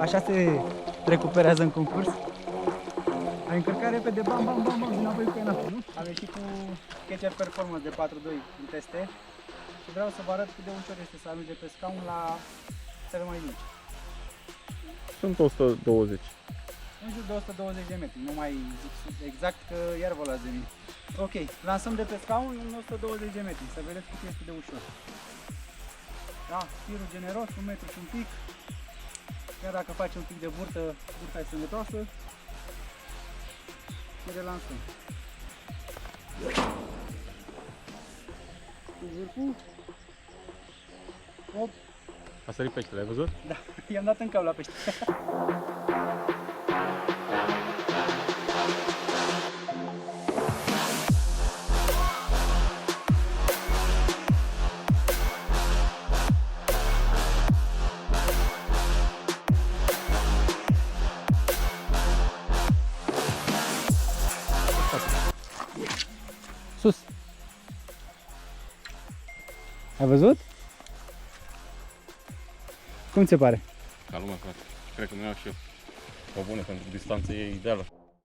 Așa se recuperează în concurs. Ai încărcat repede, bam, bam, bam, bam, înapoi pe înapoi, nu? Am ieșit cu Catcher Performance de 4.2 în teste și vreau să vă arăt cât de ușor este să ajunge pe scaun la stele mai mici. Sunt 120. În jur de 120 de metri, nu mai exact că iar vă luați de mine. Ok, lansăm de pe scaun în 120 de metri, să vedeți cât este de ușor. Da, tirul generos, 1 metru și un pic. Chiar dacă face un pic de burtă, burta e sănătoasă. Și relansăm. Cu vârful. Hop. A sărit peștele, ai văzut? Da, i-am dat în cap la pește. Sus! Ai văzut? Cum ți se pare? Ca lumea, frate. Cred că mi iau și eu. O bună, pentru distanță e ideală.